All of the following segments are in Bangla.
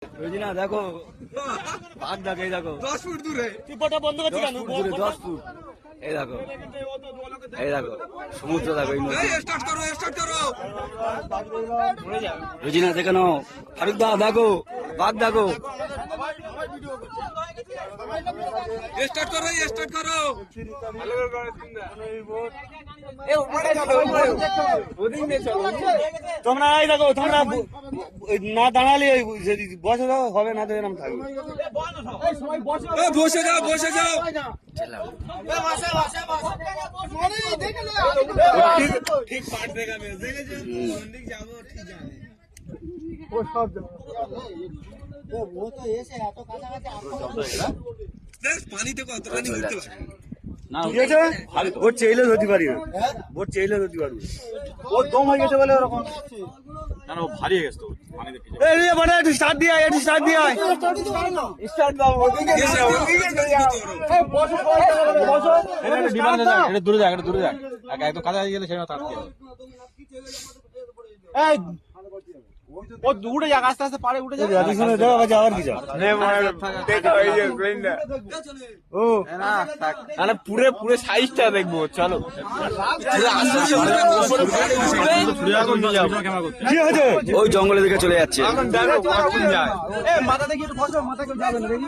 রোজিনা দেখো বাঘ দেখো, এই দেখো 10 ফুট দূরে টিপটা বন্ধ করছি কেন? 10 ফুট, এই দেখো, এই দেখো সমুদ্র দেখো। এই নদী। স্টার্ট করো রোজিনা দেখে নাও, ফারুক দা দেখো বাঘ দেখো। স্টার্ট করো তোমরা এই দেখো, তোমরা না দাঁড়ালে বসে দাও হবে না, তো এরকম থাকবে। বসে যাও ঠিক পাট দেখাবে দেখেছো মন্দির যাবো ঠিক জানে দেখ পানিতে কতখানি উঠতে পারে ঠিক আছে, ভোট চাইলে ধরতে পারি, ভোট চাইলে ধরতে পারবি। ওর দম হয়ে গেছে বলে ওরকম। না না, ও ভারী হয়ে গেছে তো পানিতে ভিজে। এই মানে একটু স্টার্ট দিয়ে আয়, একটু স্টার্ট দিয়ে আয়। স্টার্ট দাও, এটা ডিমান্ড না, এটা দূরে যাক, এটা দূরে যাক। একদম কাছে গেলে সেটা তাড়াতাড়ি হবে। এই ও উড়ে যাক, আস্তে আস্তে পারে উঠে যাক। শুনে দাও, আবার যাওয়ার কি যা ও মানে পুরো সাইজটা দেখবো, চলো। কি হয়েছে? ওই জঙ্গলের দিকে চলে যাচ্ছে। মাথা দেখি একটু বসো, মাথা কেউ যাবে না দেখি।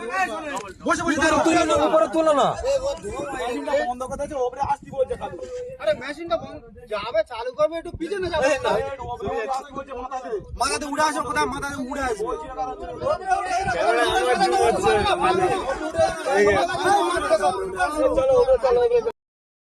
বসে উপরে তুলো না। বন্ধ কথা আছে ওপরে আসতে বলছে খালি আরে মেশিনটা যাবে চালু করবে একটু পিছনে যাবে মাথাতে উড়ে আসো কোথায় মাথাতে উড়ে আসবে